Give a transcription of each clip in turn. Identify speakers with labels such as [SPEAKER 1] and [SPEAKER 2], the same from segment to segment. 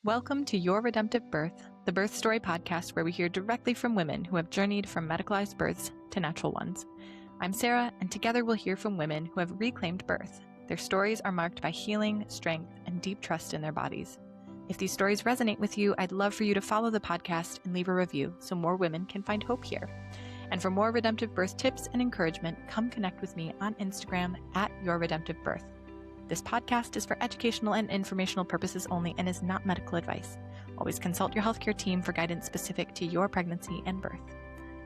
[SPEAKER 1] Welcome to Your Redemptive Birth, the birth story podcast where we hear directly from women who have journeyed from medicalized births to natural ones. I'm Sarah, and together we'll hear from women who have reclaimed birth. Their stories are marked by healing, strength, and deep trust in their bodies. If these stories resonate with you, I'd love for you to follow the podcast and leave a review so more women can find hope here. And for more redemptive birth tips and encouragement, come connect with me on Instagram at Your Redemptive Birth. This podcast is for educational and informational purposes only and is not medical advice. Always consult your healthcare team for guidance specific to your pregnancy and birth.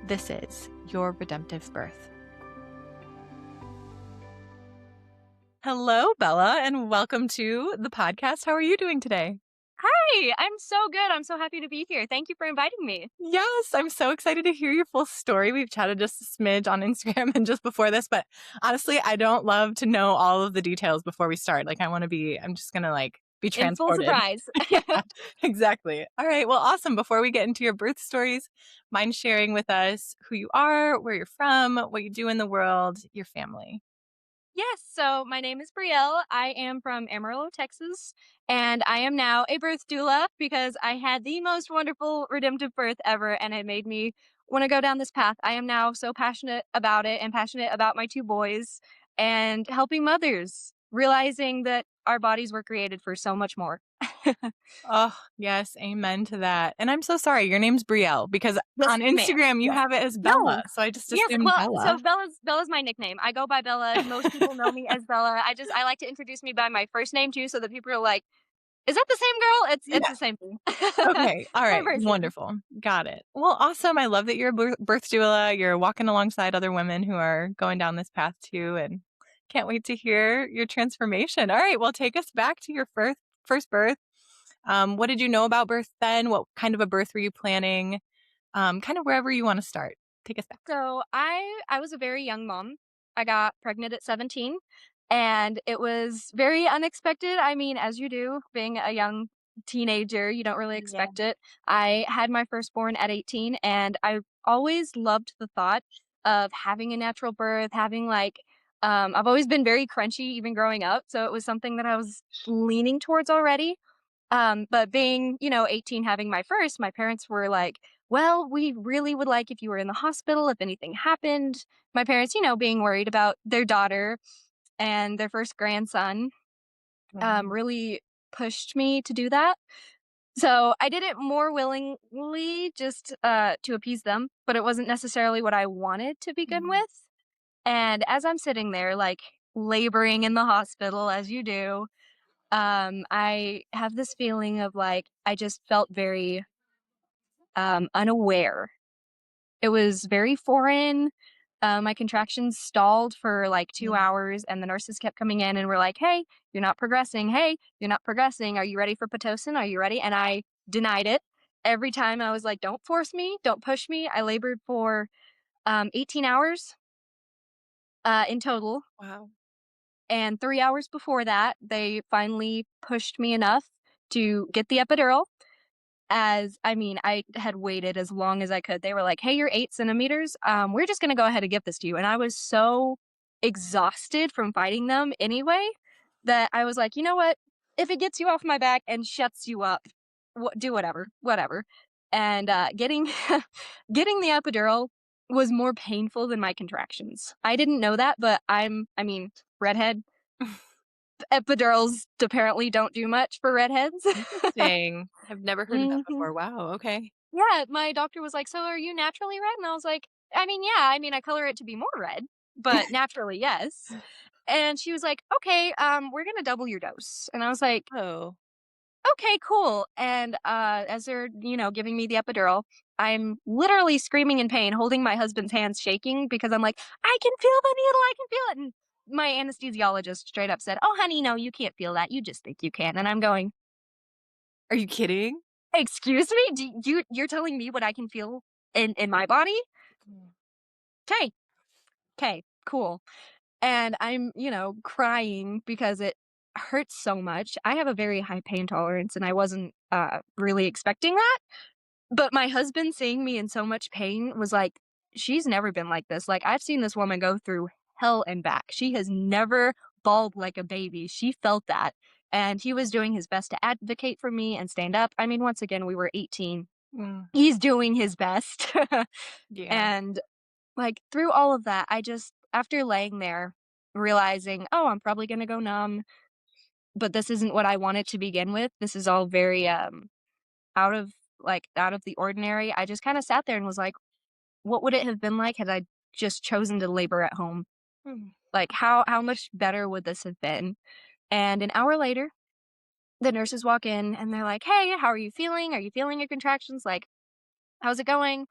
[SPEAKER 1] This is Your Redemptive Birth. Hello, Bella, and welcome to the podcast. How are you doing today?
[SPEAKER 2] Hi, I'm so good. I'm so happy to be here. Thank you for inviting me.
[SPEAKER 1] Yes, I'm so excited to hear your full story. We've chatted just a smidge on Instagram and just before this, but honestly, I don't love to know all of the details before we start. I'm just going to be
[SPEAKER 2] In full
[SPEAKER 1] transported.
[SPEAKER 2] surprise.
[SPEAKER 1] Yeah, exactly. All right. Well, awesome. Before we get into your birth stories, mind sharing with us who you are, where you're from, what you do in the world, your family.
[SPEAKER 2] Yes, so my name is Brielle. I am from Amarillo, Texas, and I am now a birth doula because I had the most wonderful redemptive birth ever, and it made me want to go down this path. I am now so passionate about it and passionate about my two boys and helping mothers, realizing that our bodies were created for so much more.
[SPEAKER 1] Oh, yes. Amen to that. And I'm so sorry. Your name's Brielle because
[SPEAKER 2] Yes,
[SPEAKER 1] on Instagram
[SPEAKER 2] ma'am.
[SPEAKER 1] you
[SPEAKER 2] Yes.
[SPEAKER 1] have it as
[SPEAKER 2] No.
[SPEAKER 1] Bella. So I just
[SPEAKER 2] Yes,
[SPEAKER 1] assumed
[SPEAKER 2] well,
[SPEAKER 1] Bella.
[SPEAKER 2] so Bella's my nickname. I go by Bella. Most people know me as Bella. I like to introduce me by my first name too, so that people are like, "Is that the same girl?" It's
[SPEAKER 1] Yeah.
[SPEAKER 2] the same thing.
[SPEAKER 1] Okay. All
[SPEAKER 2] Same
[SPEAKER 1] right.
[SPEAKER 2] person.
[SPEAKER 1] Wonderful. Got it. Well, awesome. I love that you're a birth doula. You're walking alongside other women who are going down this path too. And can't wait to hear your transformation. All right. Well, take us back to your first birth. What did you know about birth then? What kind of a birth were you planning? Kind of wherever you want to start. Take us back.
[SPEAKER 2] So I was a very young mom. I got pregnant at 17, and it was very unexpected. I mean, as you do, being a young teenager, you don't really expect it. I had my firstborn at 18, and I always loved the thought of having a natural birth, having I've always been very crunchy even growing up, so it was something that I was leaning towards already. But being, 18, having my first, my parents were like, well, we really would like if you were in the hospital, if anything happened. My parents, being worried about their daughter and their first grandson, really pushed me to do that. So I did it more willingly just to appease them, but it wasn't necessarily what I wanted to begin with. And as I'm sitting there, laboring in the hospital, as you do, I have this feeling of I just felt very unaware. It was very foreign. My contractions stalled for 2 hours, and the nurses kept coming in and were like, "Hey, you're not progressing. Hey, you're not progressing. Are you ready for Pitocin? Are you ready?" And I denied it. Every time I was like, "Don't force me. Don't push me." I labored for 18 hours in total.
[SPEAKER 1] Wow.
[SPEAKER 2] And 3 hours before that, they finally pushed me enough to get the epidural. I had waited as long as I could. They were like, "Hey, you're 8 centimeters. We're just gonna go ahead and give this to you." And I was so exhausted from fighting them anyway that I was like, you know what? If it gets you off my back and shuts you up, do whatever. And getting getting the epidural was more painful than my contractions. I didn't know that, but redhead. Epidurals apparently don't do much for redheads.
[SPEAKER 1] Interesting. I've never heard of that
[SPEAKER 2] Mhm.
[SPEAKER 1] before. Wow. Okay.
[SPEAKER 2] Yeah, my doctor was like, "So are you naturally red?" And I was like, yeah. I color it to be more red, but naturally, yes." And she was like, "Okay, we're gonna double your dose." And I was like,
[SPEAKER 1] Oh.
[SPEAKER 2] "Okay, cool." And as they're, giving me the epidural, I'm literally screaming in pain, holding my husband's hands, shaking because I'm like, "I can feel the needle, I can feel it." And my anesthesiologist straight up said, "Oh, honey, no, you can't feel that. You just think you can." And I'm going,
[SPEAKER 1] Are you kidding?
[SPEAKER 2] "Excuse me? You're telling me what I can feel in my body?" Okay. Okay, cool. And I'm, crying because it hurts so much. I have a very high pain tolerance and I wasn't really expecting that. But my husband seeing me in so much pain was like, she's never been like this. Like, I've seen this woman go through hell and back. She has never bawled like a baby. She felt that. And he was doing his best to advocate for me and stand up. I mean, once again, we were 18.
[SPEAKER 1] Mm.
[SPEAKER 2] He's doing his best.
[SPEAKER 1] Yeah.
[SPEAKER 2] And like through all of that, I just, after laying there, realizing, oh, I'm probably going to go numb, but this isn't what I wanted to begin with. This is all very out of out of the ordinary. I just kind of sat there and was like, what would it have been like had I just chosen to labor at home?
[SPEAKER 1] Mm.
[SPEAKER 2] Like how much better would this have been? And an hour later, the nurses walk in and they're like, "Hey, how are you feeling? Are you feeling your contractions? Like, how's it going?"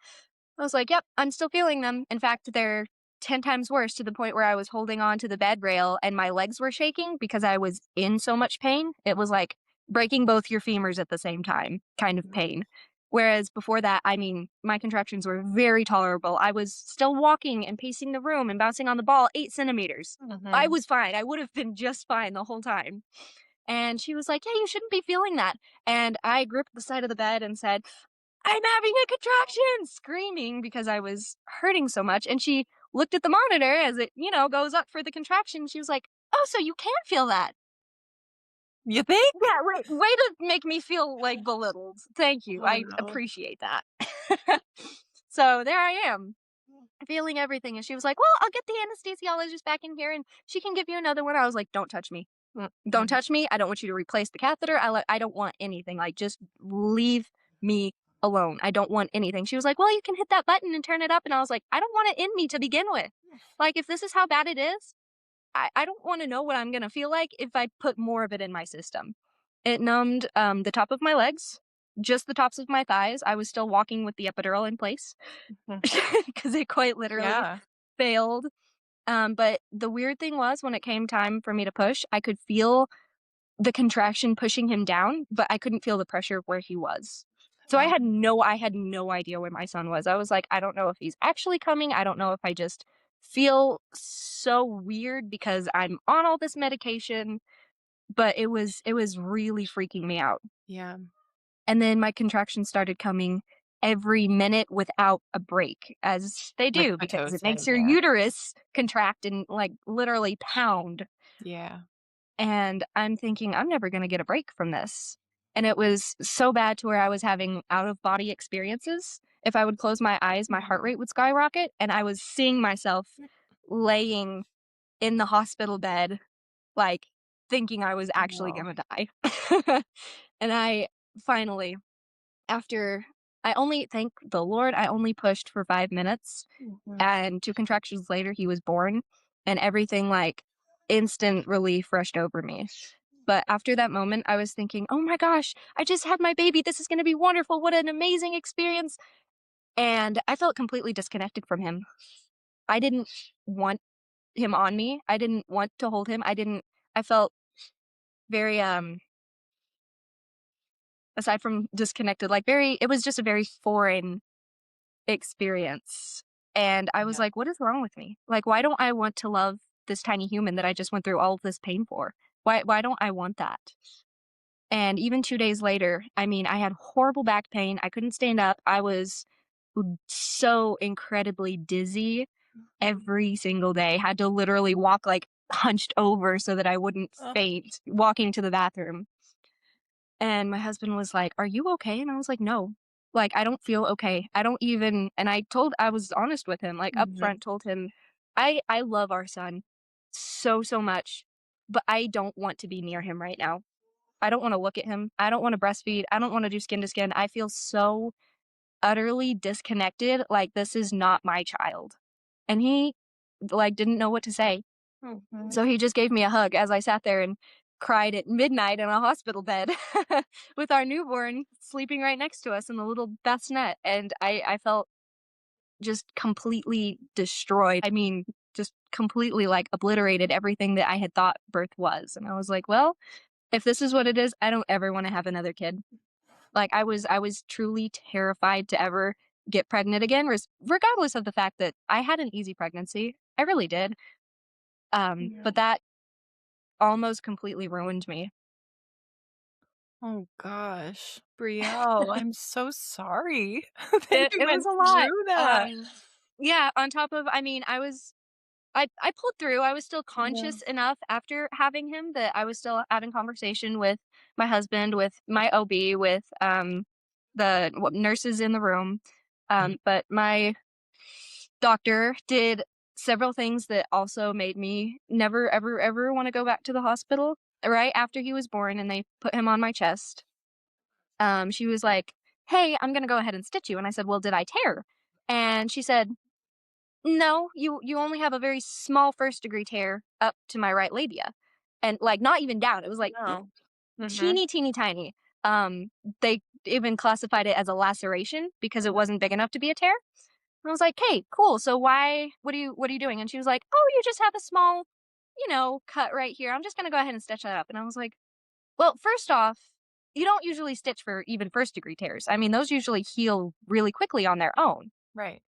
[SPEAKER 2] I was like, "Yep, I'm still feeling them. In fact, they're 10 times worse to the point where I was holding on to the bed rail and my legs were shaking because I was in so much pain. It was like breaking both your femurs at the same time kind of pain. Whereas before that, I mean, my contractions were very tolerable. I was still walking and pacing the room and bouncing on the ball 8 centimeters. I
[SPEAKER 1] Mhm.
[SPEAKER 2] was fine. I would have been just fine the whole time. And she was like, "Yeah, you shouldn't be feeling that." And I gripped the side of the bed and said, "I'm having a contraction!" Screaming because I was hurting so much. And she looked at the monitor as it, goes up for the contraction. She was like, "Oh, so you can feel that."
[SPEAKER 1] You think?
[SPEAKER 2] Yeah, way to make me feel like belittled. Thank you.
[SPEAKER 1] Oh,
[SPEAKER 2] I
[SPEAKER 1] no.
[SPEAKER 2] appreciate that. So there I am, feeling everything. And she was like, "Well, I'll get the anesthesiologist back in here and she can give you another one." I was like, "Don't touch me. Don't
[SPEAKER 1] Mhm.
[SPEAKER 2] touch me. I don't want you to replace the catheter. I don't want anything. Like, just leave me alone. I don't want anything." She was like, "Well, you can hit that button and turn it up." And I was like, "I don't want it in me to begin with. Like, if this is how bad it is, I don't want to know what I'm going to feel like if I put more of it in my system." It numbed the top of my legs, just the tops of my thighs. I was still walking with the epidural in place
[SPEAKER 1] Mhm.
[SPEAKER 2] because it quite literally
[SPEAKER 1] Yeah.
[SPEAKER 2] failed. But the weird thing was when it came time for me to push, I could feel the contraction pushing him down, but I couldn't feel the pressure where he was. So
[SPEAKER 1] Oh.
[SPEAKER 2] I had no idea where my son was. I was like, I don't know if he's actually coming. I don't know if I just feel so weird because I'm on all this medication, but it was really freaking me out.
[SPEAKER 1] Yeah.
[SPEAKER 2] And then my contractions started coming every minute without a break, as they
[SPEAKER 1] Like
[SPEAKER 2] do because it makes
[SPEAKER 1] Pitocin,
[SPEAKER 2] your
[SPEAKER 1] yeah.
[SPEAKER 2] uterus contract and like literally pound.
[SPEAKER 1] Yeah.
[SPEAKER 2] And I'm thinking, I'm never going to get a break from this. And it was so bad to where I was having out of body experiences. If I would close my eyes, my heart rate would skyrocket. And I was seeing myself laying in the hospital bed, like thinking I was actually
[SPEAKER 1] Wow.
[SPEAKER 2] going to die. And I finally, after thank the Lord, I only pushed for 5 minutes.
[SPEAKER 1] Mhm.
[SPEAKER 2] And 2 contractions later, he was born, and everything, like, instant relief rushed over me. But after that moment, I was thinking, "Oh my gosh, I just had my baby. This is gonna be wonderful. What an amazing experience." And I felt completely disconnected from him. I didn't want him on me. I didn't want to hold him. I felt very, aside from disconnected, like, it was just a very foreign experience. And I was
[SPEAKER 1] Yeah.
[SPEAKER 2] like, "What is wrong with me? Like, why don't I want to love this tiny human that I just went through all of this pain for? Why don't I want that?" And even 2 days later, I mean, I had horrible back pain. I couldn't stand up. I was so incredibly dizzy every single day. Had to literally walk like hunched over so that I wouldn't
[SPEAKER 1] Oh.
[SPEAKER 2] faint walking to the bathroom. And my husband was like, "Are you okay?" And I was like, "No. Like, I don't feel okay. I don't even," and I was honest with him, like,
[SPEAKER 1] Mhm.
[SPEAKER 2] upfront told him, I love our son so, so much, but I don't want to be near him right now. I don't wanna look at him. I don't wanna breastfeed. I don't wanna do skin to skin. I feel so utterly disconnected, like, this is not my child." And he, like, didn't know what to say.
[SPEAKER 1] Mhm.
[SPEAKER 2] So he just gave me a hug as I sat there and cried at midnight in a hospital bed with our newborn sleeping right next to us in the little bassinet. And I felt just completely destroyed. I mean, just completely like obliterated everything that I had thought birth was. And I was like, well, if this is what it is, I don't ever want to have another kid. Like I was truly terrified to ever get pregnant again, regardless of the fact that I had an easy pregnancy. I really did.
[SPEAKER 1] Yeah.
[SPEAKER 2] But that almost completely ruined me.
[SPEAKER 1] Oh gosh. Brielle, I'm so sorry that
[SPEAKER 2] It
[SPEAKER 1] you
[SPEAKER 2] was
[SPEAKER 1] went
[SPEAKER 2] a lot.
[SPEAKER 1] through that.
[SPEAKER 2] Yeah, on top of, I mean, I pulled through. I was still conscious enough after having him that I was still having conversation with my husband, with my OB, with the nurses in the room. But my doctor did several things that also made me never, ever, ever want to go back to the hospital. Right after he was born, and they put him on my chest, she was like, "Hey, I'm gonna go ahead and stitch you." And I said, "Well, did I tear?" And she said, "No, you only have a very small first-degree tear up to my right labia." And, like, not even down, it was, like,
[SPEAKER 1] No. Mhm.
[SPEAKER 2] teeny, teeny tiny. They even classified it as a laceration because it wasn't big enough to be a tear. And I was like, "Hey, cool, so what are you doing?" And she was like, "Oh, you just have a small, cut right here. I'm just gonna go ahead and stitch that up." And I was like, "Well, first off, you don't usually stitch for even first-degree tears. I mean, those usually heal really quickly on their own."
[SPEAKER 1] Right.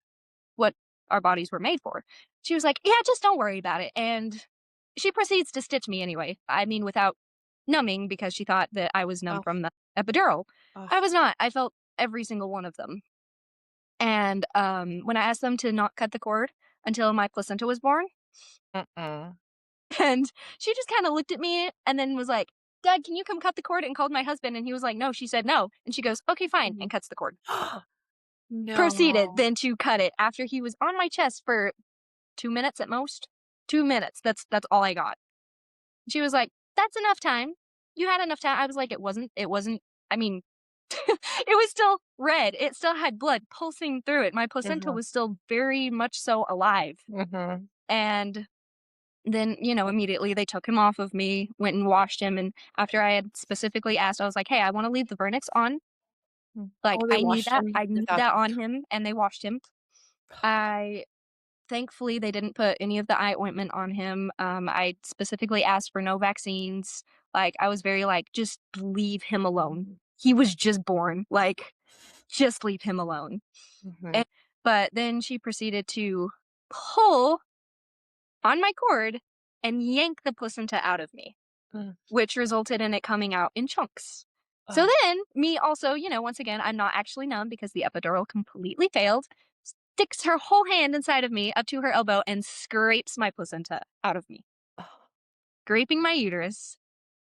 [SPEAKER 2] What our bodies were made for. She was like, "Yeah, just don't worry about it." And she proceeds to stitch me anyway. I mean, without numbing because she thought that I was numb
[SPEAKER 1] Oh.
[SPEAKER 2] from the epidural. I
[SPEAKER 1] Oh.
[SPEAKER 2] was not. I felt every single one of them. And when I asked them to not cut the cord until my placenta was born,
[SPEAKER 1] Mm-mm.
[SPEAKER 2] and she just kind of looked at me and then was like, "Dad, can you come cut the cord?" And called my husband, and he was like, "No." She said no. And she goes, "Okay, fine," and
[SPEAKER 1] Mhm.
[SPEAKER 2] cuts the cord. Proceeded
[SPEAKER 1] No.
[SPEAKER 2] then to cut it after he was on my chest for 2 minutes at most. 2 minutes, that's all I got. She was like, "That's enough time. You had enough time." I was like, "It wasn't." I mean, it was still red. It still had blood pulsing through it. My placenta
[SPEAKER 1] Mhm.
[SPEAKER 2] was still very much so alive.
[SPEAKER 1] Mhm.
[SPEAKER 2] And then, immediately they took him off of me, went and washed him, and after I had specifically asked, I was like, "Hey, I wanna leave the vernix on. Like,
[SPEAKER 1] Oh, they washed him
[SPEAKER 2] I need
[SPEAKER 1] without.
[SPEAKER 2] that on him," and they washed him. I Thankfully, they didn't put any of the eye ointment on him. I specifically asked for no vaccines. Like, I was very like, "Just leave him alone. He was just born. Like, just leave him alone."
[SPEAKER 1] Mhm.
[SPEAKER 2] And but then she proceeded to pull on my cord and yank the placenta out of me,
[SPEAKER 1] Mm.
[SPEAKER 2] which resulted in it coming out in chunks. So
[SPEAKER 1] Ugh.
[SPEAKER 2] then, me also, once again, I'm not actually numb because the epidural completely failed, sticks her whole hand inside of me up to her elbow and scrapes my placenta out of me,
[SPEAKER 1] Oh.
[SPEAKER 2] scraping my uterus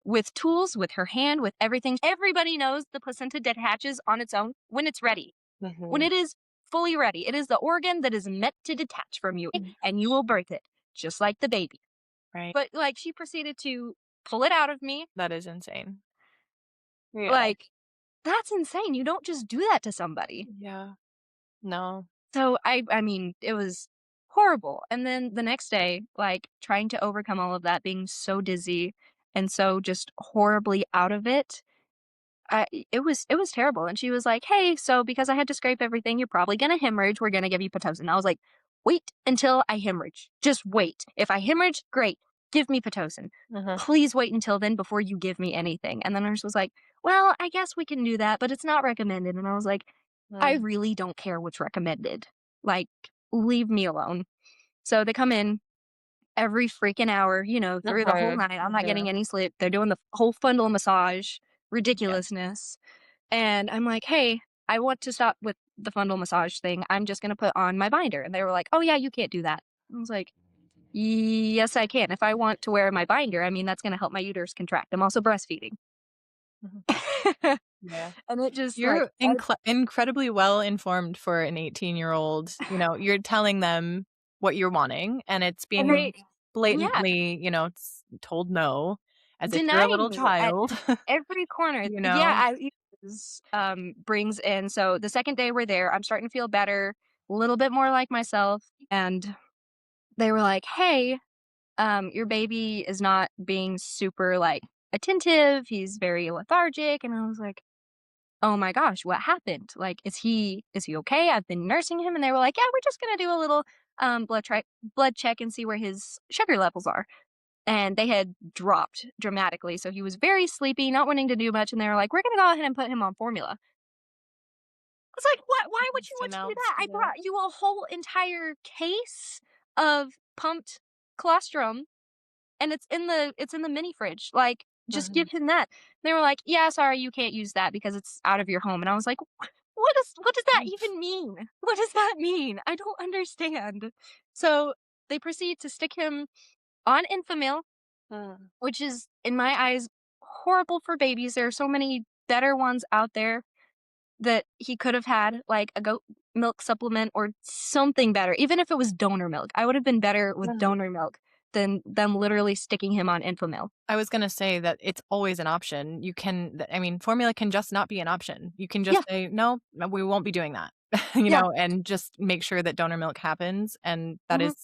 [SPEAKER 2] with tools, with her hand, with everything. Everybody knows the placenta detaches on its own when it's ready, when
[SPEAKER 1] Mhm.
[SPEAKER 2] it is fully ready. It is the organ that is meant to detach from you,
[SPEAKER 1] Mm.
[SPEAKER 2] and you will birth it, just like the baby.
[SPEAKER 1] Right.
[SPEAKER 2] But, like, she proceeded to pull it out of me.
[SPEAKER 1] That is insane. Yeah.
[SPEAKER 2] Like, that's insane. You don't just do that to somebody.
[SPEAKER 1] Yeah. No.
[SPEAKER 2] So I mean, it was horrible. And then the next day, like, trying to overcome all of that, being so dizzy and so just horribly out of it, it was terrible. And she was like, "Hey, so because I had to scrape everything, you're probably gonna hemorrhage. We're gonna give you Pitocin." I was like, "Wait until I hemorrhage. Just wait. If I hemorrhage, great. Give me Pitocin.
[SPEAKER 1] Mhm.
[SPEAKER 2] Please wait until then before you give me anything." And the nurse was like, "Well, I guess we can do that, but it's not recommended." And I was like, "I
[SPEAKER 1] Mm.
[SPEAKER 2] really don't care what's recommended. Like, leave me alone." So they come in every freaking hour, through the whole
[SPEAKER 1] Mhm.
[SPEAKER 2] night. I'm not getting
[SPEAKER 1] Mhm.
[SPEAKER 2] any sleep. They're doing the whole fundal massage,
[SPEAKER 1] Yeah.
[SPEAKER 2] ridiculousness. And I'm like, "Hey, I want to stop with the fundal massage thing. I'm just gonna put on my binder." And they were like, "Oh yeah, you can't do that." I was like, "Yes, I can. If I want to wear my binder, I mean, that's gonna help my uterus contract. I'm also breastfeeding."
[SPEAKER 1] Mhm. Yeah.
[SPEAKER 2] And it just like,
[SPEAKER 1] You're incredibly well informed for an 18-year-old. You're telling them what you're wanting, and it's
[SPEAKER 2] and
[SPEAKER 1] being
[SPEAKER 2] they, yeah,
[SPEAKER 1] blatantly, told no, as if you're a
[SPEAKER 2] denying
[SPEAKER 1] little
[SPEAKER 2] me at
[SPEAKER 1] child,
[SPEAKER 2] every corner.
[SPEAKER 1] you
[SPEAKER 2] Yeah,
[SPEAKER 1] know?
[SPEAKER 2] brings in. So the second day we're there, I'm starting to feel better, a little bit more like myself, and they were like, "Hey, your baby is not being super like attentive. He's very lethargic." And I was like, "Oh my gosh, what happened? Like, is he okay? I've been nursing him." And they were like, "Yeah, we're just gonna do a little blood check and see where his sugar levels are." And they had dropped dramatically, so he was very sleepy, not wanting to do much. And they were like, "We're gonna go ahead and put him on formula." I was like, "What? Why would you
[SPEAKER 1] Just
[SPEAKER 2] want to do
[SPEAKER 1] announced
[SPEAKER 2] that? I
[SPEAKER 1] that.
[SPEAKER 2] brought you a whole entire case of pumped colostrum, and it's in the mini fridge. Like, just give
[SPEAKER 1] Mhm.
[SPEAKER 2] him that." They were like, "Yeah, sorry, you can't use that because it's out of your home." And I was like, what does that even mean? What does that mean? I don't understand." So they proceed to stick him on Enfamil, which is, in my eyes, horrible for babies. There are so many better ones out there that he could have had, like a goat milk supplement or something better. Even if it was donor milk, I would have been better with donor milk than them literally sticking him on Enfamil.
[SPEAKER 1] I was going to say that it's always an option. You can, I mean, formula can just not be an option. You can just say, no, we won't be doing that, and just make sure that donor milk happens. And that is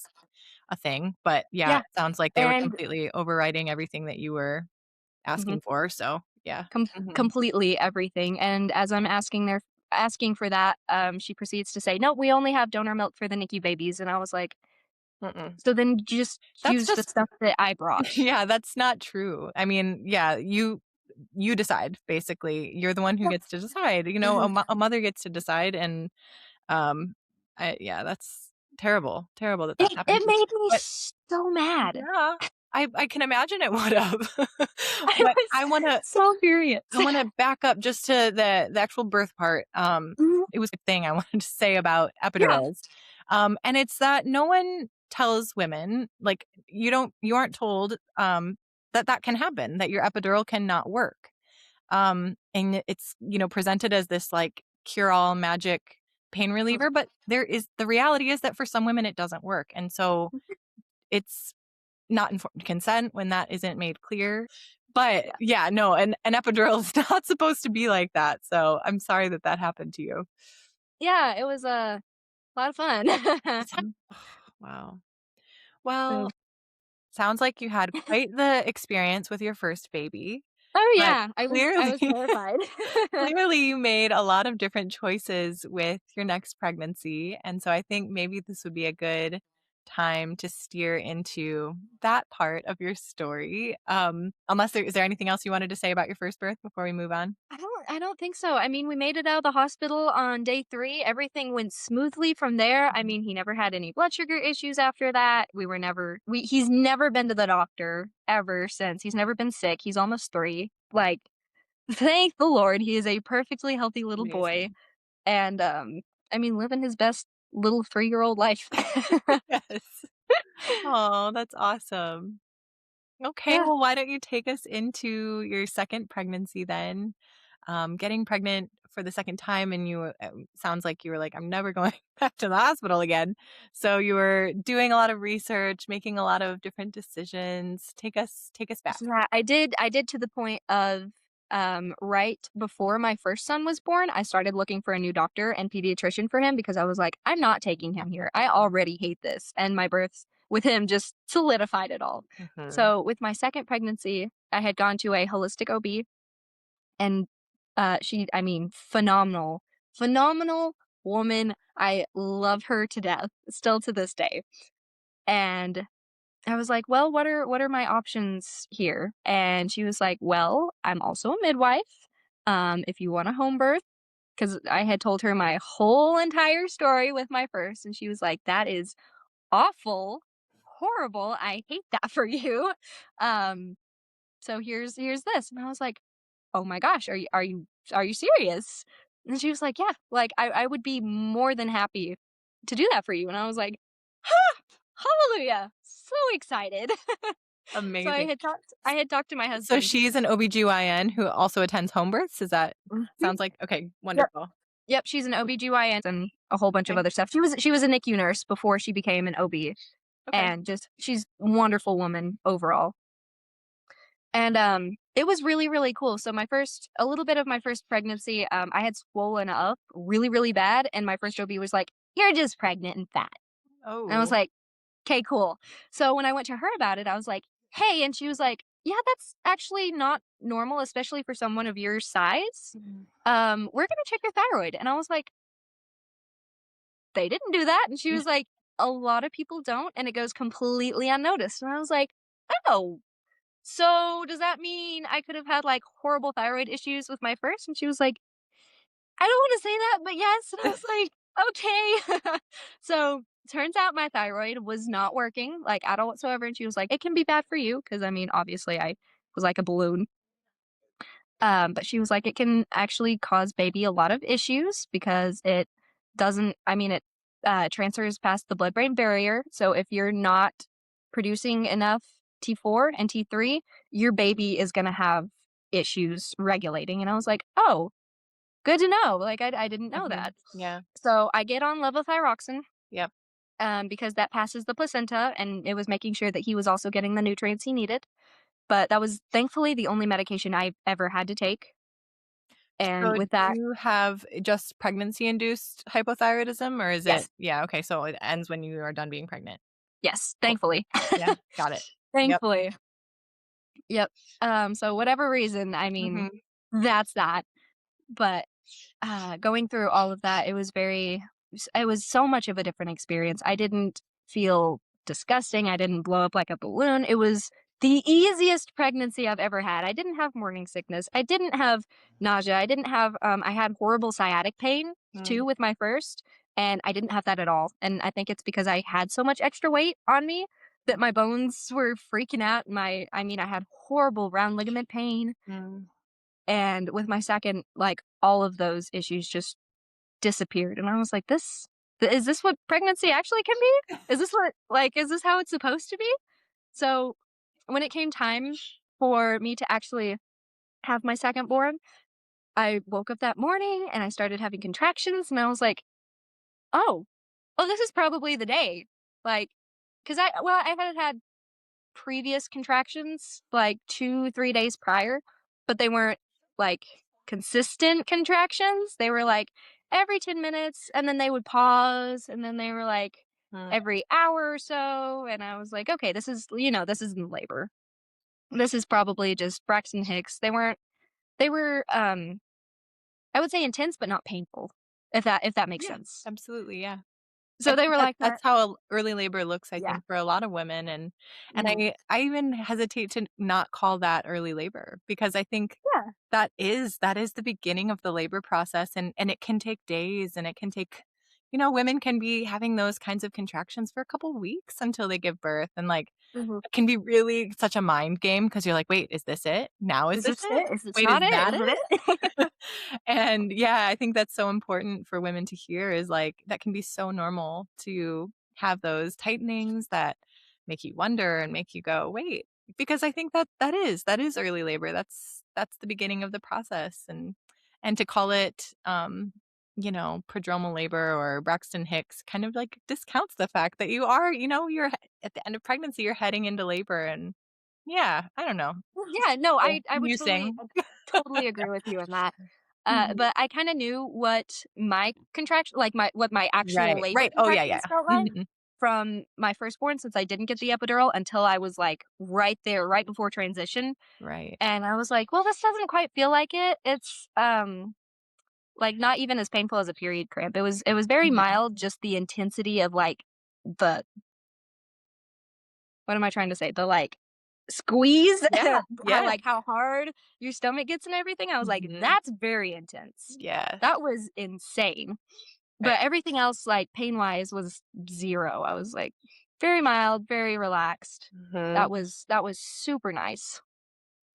[SPEAKER 1] a thing. But yeah, it sounds like they were completely overriding everything that you were asking for. So yeah.
[SPEAKER 2] Completely everything. And as I'm asking for that, she proceeds to say, no, we only have donor milk for the NICU babies. And I was like, so then just use the stuff that I brought.
[SPEAKER 1] Yeah, that's not true. I mean, yeah, you decide, basically. You're the one who gets to decide. A mother gets to decide, and that's terrible. Terrible that happened.
[SPEAKER 2] It made me so mad.
[SPEAKER 1] Yeah, I can imagine it would have.
[SPEAKER 2] I
[SPEAKER 1] But
[SPEAKER 2] was
[SPEAKER 1] I want to
[SPEAKER 2] so furious.
[SPEAKER 1] I want to back up just to the actual birth part. It was a thing I wanted to say about epidurals. And it's that no one tells women, like, you aren't told that can happen, that your epidural cannot work. And it's, presented as this like cure-all magic pain reliever, but the reality is that for some women it doesn't work. And so it's not informed consent when that isn't made clear. But yeah, no, an epidural is not supposed to be like that. So I'm sorry that happened to you.
[SPEAKER 2] Yeah, it was a lot of fun.
[SPEAKER 1] Wow. Well, sounds like you had quite the experience with your first baby.
[SPEAKER 2] Oh
[SPEAKER 1] But
[SPEAKER 2] yeah, I was terrified.
[SPEAKER 1] clearly you made a lot of different choices with your next pregnancy. And so I think maybe this would be a good time to steer into that part of your story. Is there anything else you wanted to say about your first birth before we move on?
[SPEAKER 2] I don't think so. I mean, we made it out of the hospital on day 3. Everything went smoothly from there. I mean, he never had any blood sugar issues after that. He's never been to the doctor ever since. He's never been sick. He's almost 3. Like, thank the Lord, he is a perfectly healthy little boy. And, I mean, living his best little 3-year-old life.
[SPEAKER 1] Yes. Oh, that's awesome. Okay,
[SPEAKER 2] Yeah.
[SPEAKER 1] well, why don't you take us into your second pregnancy then? Getting pregnant for the second time, and you sounds like you were like, I'm never going back to the hospital again. So you were doing a lot of research, making a lot of different decisions. Take us back.
[SPEAKER 2] Yeah, I did to the point of, right before my first son was born, I started looking for a new doctor and pediatrician for him because I was like, "I'm not taking him here. I already hate this." And my births with him just solidified it all. So, with my second pregnancy, I had gone to a holistic OB, and, I mean, phenomenal, phenomenal woman. I love her to death, still to this day. And I was like, "Well, what are my options here?" And she was like, "Well, I'm also a midwife. If you want a home birth," because I had told her my whole entire story with my first, and she was like, "That is awful, horrible. I hate that for you. Um, so here's this." And I was like, "Oh my gosh, are you serious?" And she was like, "Yeah, like I would be more than happy to do that for you." And I was like, hallelujah! So excited. So
[SPEAKER 1] Amazing.
[SPEAKER 2] I had talked to my
[SPEAKER 1] So
[SPEAKER 2] husband.
[SPEAKER 1] she's an OBGYN who also attends home births? Is that sounds like okay, wonderful.
[SPEAKER 2] Yep, she's an OBGYN and a whole bunch of other stuff. She was a NICU nurse before she became an OB.
[SPEAKER 1] Okay.
[SPEAKER 2] And just she's a wonderful woman overall. And it was really, really cool. So a little bit of my first pregnancy, I had swollen up really, really bad, and my first OB was like, "You're just pregnant and fat." And I was
[SPEAKER 1] Oh.
[SPEAKER 2] like, "'Kay, cool." So when I went to her about it, I was like, "Hey," and she was like, "Yeah, that's actually not normal, especially for someone of your size. We're gonna check your thyroid." And I was like, "They didn't do that." And she was like, "A lot of people don't, and it goes completely unnoticed." And I was like, "Oh, so does that mean I could have had, like, horrible thyroid issues with my first?" And she was like, "I don't wanna say that, but yes." And I was like, "Okay." So, turns out my thyroid was not working, like, at all whatsoever, and she was like, "It can be bad for you," because I mean, obviously, I was like a balloon. But she was like, "It can actually cause baby a lot of issues because it doesn't I mean, transfers past the blood-brain barrier. So if you're not producing enough T4 and T3, your baby is going to have issues regulating. And I was like, oh, good to know. Like, I didn't know that.
[SPEAKER 1] Yeah.
[SPEAKER 2] So I get on levothyroxine.
[SPEAKER 1] Yep.
[SPEAKER 2] Because that passes the placenta, and it was making sure that he was also getting the nutrients he needed. But that was thankfully the only medication I've ever had to take. And
[SPEAKER 1] So
[SPEAKER 2] with
[SPEAKER 1] do
[SPEAKER 2] that,
[SPEAKER 1] you have just pregnancy-induced hypothyroidism, or is it
[SPEAKER 2] yes,
[SPEAKER 1] yeah, okay, so it ends when you are done being pregnant.
[SPEAKER 2] yes,
[SPEAKER 1] Cool.
[SPEAKER 2] thankfully.
[SPEAKER 1] Yeah, got it. Yep.
[SPEAKER 2] Thankfully. Yep. So whatever reason, I mean,
[SPEAKER 1] Mhm.
[SPEAKER 2] that's that. But going through all of that, it was so much of a different experience. I didn't feel disgusting. I didn't blow up like a balloon. It was the easiest pregnancy I've ever had. I didn't have morning sickness. I didn't have nausea. I had horrible sciatic pain too
[SPEAKER 1] Mm,
[SPEAKER 2] with my first, and I didn't have that at all. And I think it's because I had so much extra weight on me that my bones were freaking out. I had horrible round ligament pain.
[SPEAKER 1] mm.
[SPEAKER 2] And with my second, like, all of those issues just disappeared, and I was like, is this what pregnancy actually can be? Is this how it's supposed to be?" So, when it came time for me to actually have my second born, I woke up that morning, and I started having contractions, and I was like, "Oh. Oh, this is probably the day." Like, 'cause I had previous contractions, like 2, 3 days prior, but they weren't, like, consistent contractions. They were, like, every 10 minutes, and then they would pause, and then they were, like,
[SPEAKER 1] Mm,
[SPEAKER 2] every hour or so, and I was like, "Okay, this isn't labor. This is probably just Braxton Hicks." They were, I would say intense, but not painful, if that makes
[SPEAKER 1] yeah,
[SPEAKER 2] sense.
[SPEAKER 1] absolutely, yeah. I
[SPEAKER 2] So they
[SPEAKER 1] think
[SPEAKER 2] were
[SPEAKER 1] that
[SPEAKER 2] like that.
[SPEAKER 1] that's how early labor looks, I
[SPEAKER 2] Yeah.
[SPEAKER 1] think, for a lot of women, and
[SPEAKER 2] Mhm.
[SPEAKER 1] I even hesitate to not call that early labor because I think
[SPEAKER 2] Yeah.
[SPEAKER 1] that is the beginning of the labor process, and it can take days, and it can take women can be having those kinds of contractions for a couple weeks until they give birth, and, like,
[SPEAKER 2] Mhm.
[SPEAKER 1] it can be really such a mind game because 'cause you're like, "Wait, is this it? Now is
[SPEAKER 2] Is
[SPEAKER 1] this
[SPEAKER 2] this
[SPEAKER 1] it?
[SPEAKER 2] it? Is this
[SPEAKER 1] Wait, is
[SPEAKER 2] not it?
[SPEAKER 1] that
[SPEAKER 2] Is it
[SPEAKER 1] it?"
[SPEAKER 2] it?
[SPEAKER 1] And yeah, I think that's so important for women to hear is like that can be so normal to have those tightenings that make you wonder and make you go, wait, because I think that is early labor. That's the beginning of the process and to call it prodromal labor or Braxton Hicks kind of like discounts the fact that you're at the end of pregnancy, you're heading into labor and yeah, I don't know. Just
[SPEAKER 2] Yeah, no,
[SPEAKER 1] so
[SPEAKER 2] I would
[SPEAKER 1] musing.
[SPEAKER 2] totally agree with you on that.
[SPEAKER 1] Mhm.
[SPEAKER 2] But I kinda knew what my contraction like, what my actual
[SPEAKER 1] Right,
[SPEAKER 2] labor
[SPEAKER 1] right. Oh, yeah, yeah.
[SPEAKER 2] contractions felt like
[SPEAKER 1] Mhm.
[SPEAKER 2] from my firstborn since I didn't get the epidural until I was, like, right there, right before transition,
[SPEAKER 1] Right.
[SPEAKER 2] and I was like, "Well, this doesn't quite feel like it." It's, like, not even as painful as a period cramp. It was very
[SPEAKER 1] Mhm.
[SPEAKER 2] mild, just the intensity of, like, the what am I trying to say? The, like, squeeze,
[SPEAKER 1] Yeah, yeah.
[SPEAKER 2] how hard your stomach gets and everything, I was like,
[SPEAKER 1] Mhm.
[SPEAKER 2] "That's very intense."
[SPEAKER 1] Yes.
[SPEAKER 2] That was insane.
[SPEAKER 1] Right.
[SPEAKER 2] But everything else, like, pain-wise was 0. I was, like, very mild, very relaxed.
[SPEAKER 1] Mhm.
[SPEAKER 2] That was super nice.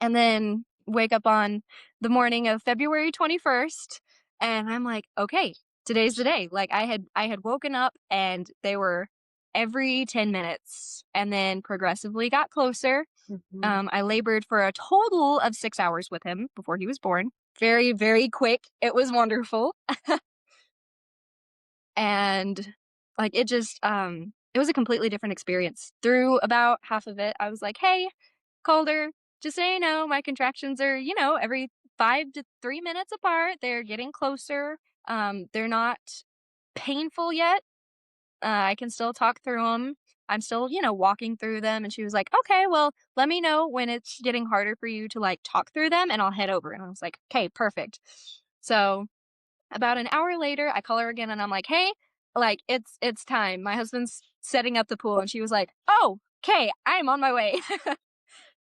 [SPEAKER 2] And then wake up on the morning of February 21st, and I'm like, "Okay, today's the day." Like, I had woken up, and they were every 10 minutes, and then progressively got closer.
[SPEAKER 1] Mhm.
[SPEAKER 2] I labored for a total of 6 hours with him before he was born. Very, very quick. It was wonderful. And, like, it was a completely different experience. Through about half of it, I was like, "Hey, Calder, just so you know, my contractions are, every 5 to 3 minutes apart. They're getting closer. They're not painful yet. I can still talk through them. I'm still, walking through them." And she was like, "Okay, well, let me know when it's getting harder for you to, like, talk through them, and I'll head over." And I was like, "Okay, perfect." So about an hour later, I call her again, and I'm like, "Hey, like, it's time. My husband's setting up the pool." And she was like, "Oh, okay, I am on my way."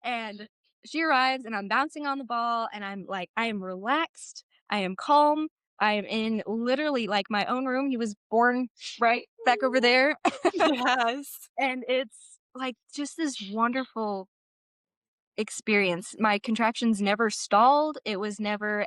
[SPEAKER 2] And she arrives, and I'm bouncing on the ball, and I'm like, I am relaxed, I am calm, I am in literally, like, my own room. He was born right back over there.
[SPEAKER 1] Yes.
[SPEAKER 2] And it's, like, just this wonderful experience. My contractions never stalled. It was never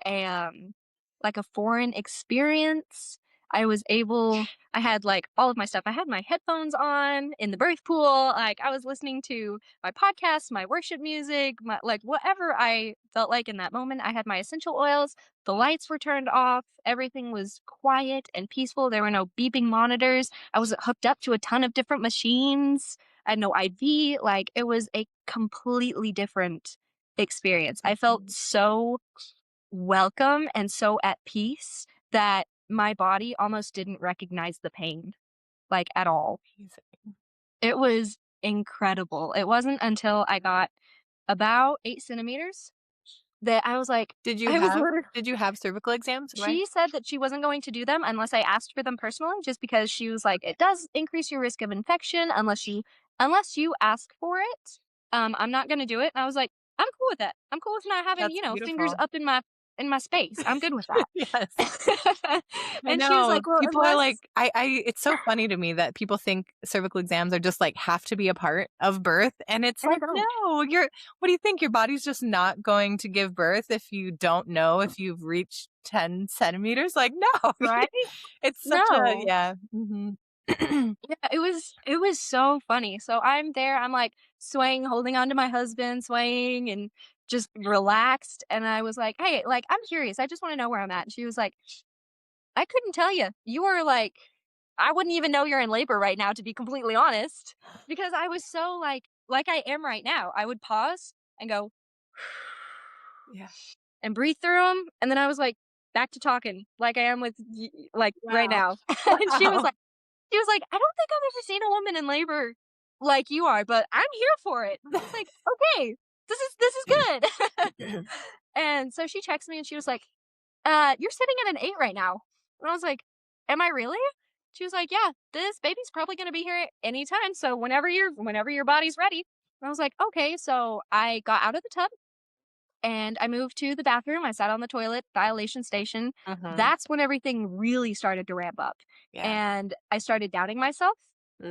[SPEAKER 2] like, a foreign experience. I had like all of my stuff. I had my headphones on in the birth pool. Like I was listening to my podcast, my worship music, like whatever I felt like in that moment. I had my essential oils. The lights were turned off. Everything was quiet and peaceful. There were no beeping monitors. I was hooked up to a ton of different machines. I had no IV. Like it was a completely different experience. I felt so welcome and so at peace that my body almost didn't recognize the pain, like, at all.
[SPEAKER 1] Amazing.
[SPEAKER 2] It was incredible. It wasn't until I got about 8 centimeters that I was like
[SPEAKER 1] Did you
[SPEAKER 2] I was
[SPEAKER 1] have
[SPEAKER 2] literally
[SPEAKER 1] did you have cervical exams?
[SPEAKER 2] she said that she wasn't going to do them unless I asked for them personally, just because she was like, "It does increase your risk of infection unless you ask for it. I'm not gonna do it." And I was like, "I'm cool with that. I'm cool with not having,
[SPEAKER 1] That's
[SPEAKER 2] fingers
[SPEAKER 1] beautiful.
[SPEAKER 2] up in my space. I'm good with that."
[SPEAKER 1] Yes. I
[SPEAKER 2] And she was
[SPEAKER 1] know.
[SPEAKER 2] like, "Well,
[SPEAKER 1] People are
[SPEAKER 2] unless."
[SPEAKER 1] like, it's so funny to me that people think cervical exams are just like have to be a part of birth. And it's
[SPEAKER 2] And I
[SPEAKER 1] like,
[SPEAKER 2] don't.
[SPEAKER 1] no, what do you think? Your body's just not going to give birth if you don't know if you've reached 10 centimeters? Like, no,
[SPEAKER 2] Right?
[SPEAKER 1] it's such a,
[SPEAKER 2] No.
[SPEAKER 1] yeah. Hmm.
[SPEAKER 2] Yeah, it was so funny. So I'm there, I'm like swaying, holding on to my husband, swaying and just relaxed. And I was like, "Hey, like I'm curious. I just want to know where I'm at." And she was like, "I couldn't tell you. You were like, I wouldn't even know you're in labor right now, to be completely honest." Because I was so like I am right now. I would pause and go
[SPEAKER 1] Yeah.
[SPEAKER 2] and breathe through them, and then I was like back to talking like I am with like right
[SPEAKER 1] Wow.
[SPEAKER 2] now. And
[SPEAKER 1] Wow.
[SPEAKER 2] she was like, "I don't think I've ever seen a woman in labor like you are, but I'm here for it." I was like, "Okay, this is good." And so she texted me and she was like, "You're sitting at an 8 right now." And I was like, "Am I really?" She was like, "Yeah, this baby's probably gonna be here anytime, so whenever your body's ready." And I was like, "Okay." So I got out of the tub and I moved to the bathroom. I sat on the toilet, dilation station.
[SPEAKER 1] Mhm.
[SPEAKER 2] That's when everything really started to ramp up.
[SPEAKER 1] Yeah.
[SPEAKER 2] And I started doubting myself.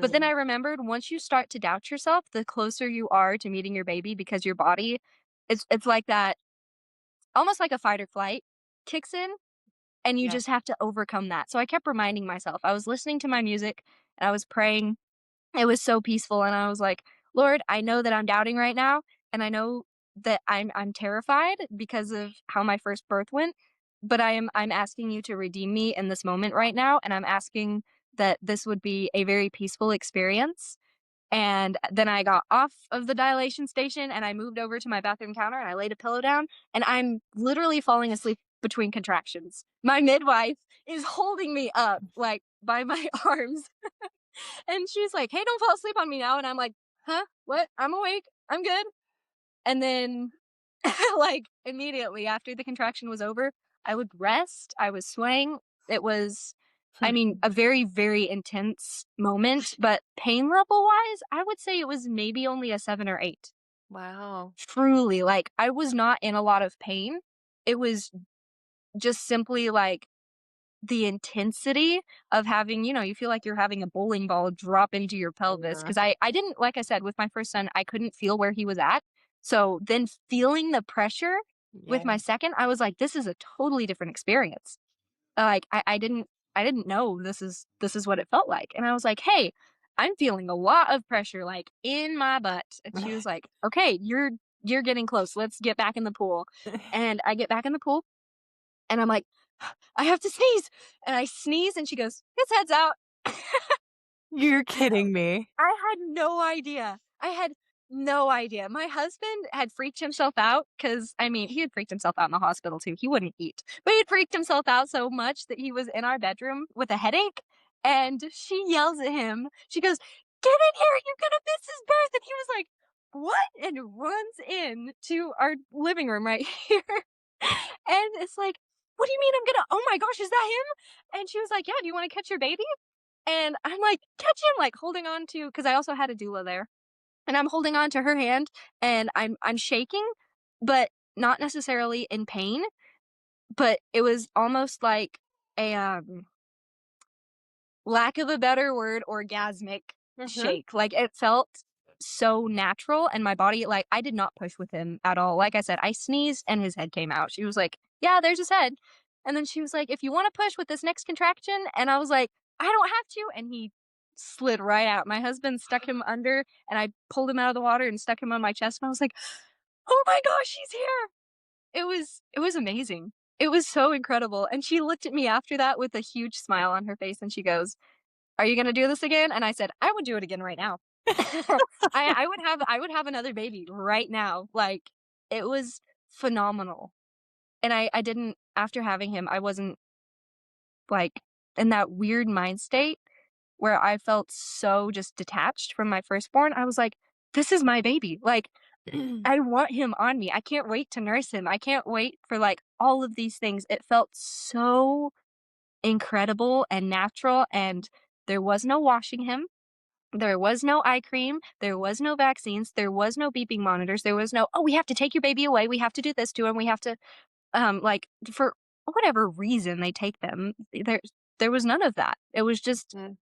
[SPEAKER 2] But then
[SPEAKER 1] Mhm.
[SPEAKER 2] I remembered, once you start to doubt yourself, the closer you are to meeting your baby, because your body, it's like that, almost like a fight or flight kicks in, and you
[SPEAKER 1] Yeah.
[SPEAKER 2] just have to overcome that. So I kept reminding myself. I was listening to my music and I was praying. It was so peaceful, and I was like, "Lord, I know that I'm doubting right now, and I know that I'm terrified because of how my first birth went, but I'm asking you to redeem me in this moment right now, and I'm asking that this would be a very peaceful experience." And then I got off of the dilation station and I moved over to my bathroom counter and I laid a pillow down, and I'm literally falling asleep between contractions. My midwife is holding me up like by my arms, and she's like, "Hey, don't fall asleep on me now." And I'm like, "Huh? What? I'm awake. I'm good." And then, like, immediately after the contraction was over, I would rest. I was swaying. It was, I mean, a very, very intense moment, but pain level wise, I would say it was maybe only a 7 or 8.
[SPEAKER 1] Wow.
[SPEAKER 2] Truly, like, I was not in a lot of pain. It was just simply like the intensity of having, you feel like you're having a bowling ball drop into your pelvis.
[SPEAKER 1] Yeah.
[SPEAKER 2] Cause I didn't, like I said, with my first son, I couldn't feel where he was at. So then feeling the pressure with
[SPEAKER 1] Yeah.
[SPEAKER 2] my second, I was like, this is a totally different experience. Like I didn't know this is what it felt like. And I was like, "Hey, I'm feeling a lot of pressure like in my butt." And she was like, "Okay, you're getting close. Let's get back in the pool." And I get back in the pool and I'm like, "I have to sneeze." And I sneeze and she goes, "His head's out."
[SPEAKER 1] You're kidding me.
[SPEAKER 2] I had no idea. I had no idea. My husband had freaked himself out because, I mean, he had freaked himself out in the hospital too. He wouldn't eat, but he had freaked himself out so much that he was in our bedroom with a headache. And she yells at him. She goes, "Get in here. You're going to miss his birth." And he was like, "What?" And runs in to our living room right here. And it's like, "What do you mean I'm going to, oh my gosh, is that him?" And she was like, "Yeah, do you want to catch your baby?" And I'm like, "Catch him," like holding on to, because I also had a doula there. And I'm holding on to her hand and I'm shaking, but not necessarily in pain, but it was almost like a lack of a better word, orgasmic
[SPEAKER 1] Mhm.
[SPEAKER 2] shake. Like it felt so natural, and my body, like, I did not push with him at all. Like I said, I sneezed and his head came out. She was like, "Yeah, there's his head." And then she was like, if you want to push with this next contraction. And I was like, I don't have to. And he slid right out. My husband stuck him under and I pulled him out of the water and stuck him on my chest. And I was like, oh my gosh, he's here. It was amazing. It was so incredible. And she looked at me after that with a huge smile on her face and she goes, are you gonna do this again? And I said, I would do it again right now. I would have another baby right now. Like, it was phenomenal. And I didn't, after having him, I wasn't like in that weird mind state where I felt so just detached from my firstborn. I was like, this is my baby. Like, I want him on me. I can't wait to nurse him. I can't wait for like all of these things. It felt so incredible and natural. And there was no washing him. There was no eye cream. There was no vaccines. There was no beeping monitors. There was no, oh, we have to take your baby away. We have to do this to him. We have to, like, for whatever reason they take them. There was none of that. It was just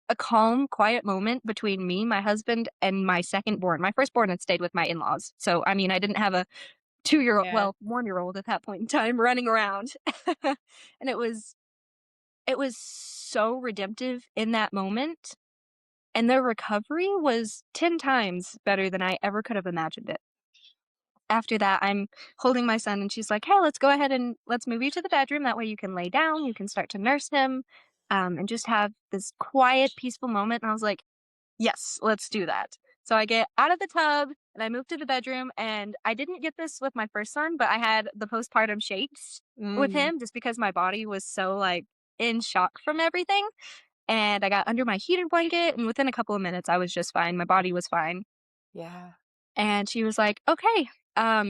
[SPEAKER 2] a calm, quiet moment between me, my husband, and my second born. My firstborn had stayed with my in-laws. So, I mean, I didn't have a 2-year-old,
[SPEAKER 1] Yeah.
[SPEAKER 2] well, 1-year-old at that point in time running around. And it was so redemptive in that moment. And their recovery was 10 times better than I ever could have imagined it. After that, I'm holding my son and she's like, hey, let's go ahead and let's move you to the bedroom. That way you can lay down, you can start to nurse him, and just have this quiet, peaceful moment. And I was like, yes, let's do that. So I get out of the tub and I move to the bedroom. And I didn't get this with my first son, but I had the postpartum shakes with him just because my body was so like in shock from everything. And I got under my heated blanket, and within a couple of minutes, I was just fine. My body was fine.
[SPEAKER 1] Yeah.
[SPEAKER 2] And she was like, okay,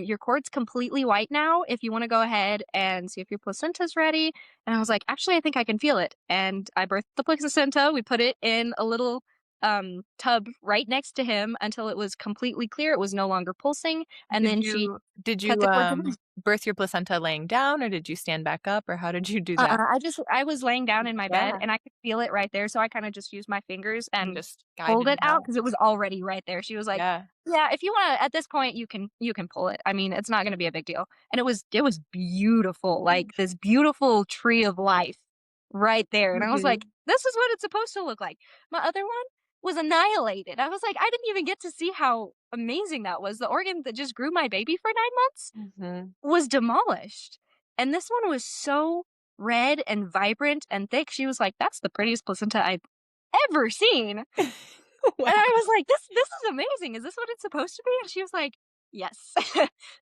[SPEAKER 2] your cord's completely white now. If you want to go ahead and see if your placenta's ready. And I was like, actually, I think I can feel it. And I birthed the placenta. We put it in a little tub right next to him until it was completely clear. It was no longer pulsing. And then she
[SPEAKER 1] did
[SPEAKER 2] cut
[SPEAKER 1] you
[SPEAKER 2] the cord to me.
[SPEAKER 1] birth your placenta laying down, or did you stand back up, or how did you do that?
[SPEAKER 2] I was laying down in my bed
[SPEAKER 1] Yeah.
[SPEAKER 2] and I could feel it right there. So I kind of just used my fingers and
[SPEAKER 1] Just
[SPEAKER 2] pulled
[SPEAKER 1] guided
[SPEAKER 2] it out
[SPEAKER 1] out.
[SPEAKER 2] because it was already right there. She was like,
[SPEAKER 1] Yeah.
[SPEAKER 2] yeah, if you want to, at this point, you can pull it. I mean, it's not going to be a big deal. And it was beautiful, like this beautiful tree of life right there. And I was like, this is what it's supposed to look like. My other one was annihilated. I was like, I didn't even get to see how amazing that was. The organ that just grew my baby for 9 months was demolished. And this one was so red and vibrant and thick. She was like, that's the prettiest placenta I've ever seen.
[SPEAKER 1] Wow.
[SPEAKER 2] And I was like, this is amazing. Is this what it's supposed to be? And she was like, yes,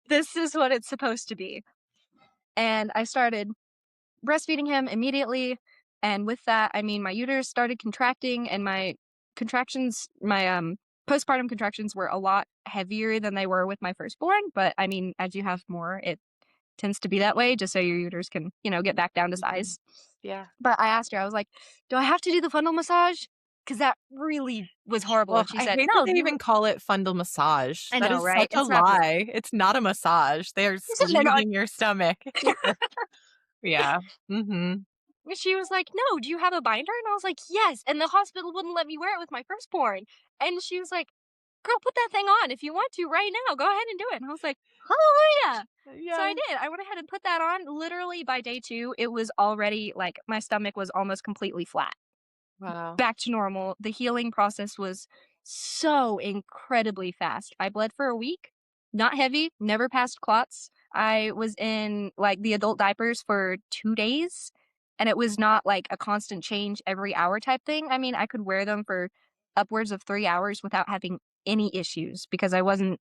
[SPEAKER 2] this is what it's supposed to be. And I started breastfeeding him immediately. And with that, I mean, my uterus started contracting and my postpartum contractions were a lot heavier than they were with my firstborn. But I mean, as you have more, it tends to be that way just so your uterus can, get back down to size.
[SPEAKER 1] Yeah.
[SPEAKER 2] But I asked her, I was like, do I have to do the fundal massage? Because that really was horrible.
[SPEAKER 1] Well,
[SPEAKER 2] And she
[SPEAKER 1] I
[SPEAKER 2] said,
[SPEAKER 1] hate
[SPEAKER 2] no,
[SPEAKER 1] that they even call it fundal massage.
[SPEAKER 2] I
[SPEAKER 1] That
[SPEAKER 2] know,
[SPEAKER 1] is
[SPEAKER 2] right?
[SPEAKER 1] such a
[SPEAKER 2] It's not real.
[SPEAKER 1] lie. It's not a massage. They are
[SPEAKER 2] They're not.
[SPEAKER 1] squeezing your stomach. Yeah.
[SPEAKER 2] She was like, no, do you have a binder? And I was like, yes. And the hospital wouldn't let me wear it with my firstborn. And she was like, girl, put that thing on if you want to right now. Go ahead and do it. And I was like, hallelujah.
[SPEAKER 1] Yeah.
[SPEAKER 2] So I did. I went ahead and put that on. Literally by day 2, it was already like my stomach was almost completely flat.
[SPEAKER 1] Wow.
[SPEAKER 2] Back to normal. The healing process was so incredibly fast. I bled for a week, not heavy, never passed clots. I was in like the adult diapers for 2 days, and it was not like a constant change every hour type thing. I mean, I could wear them for upwards of 3 hours without having any issues because I wasn't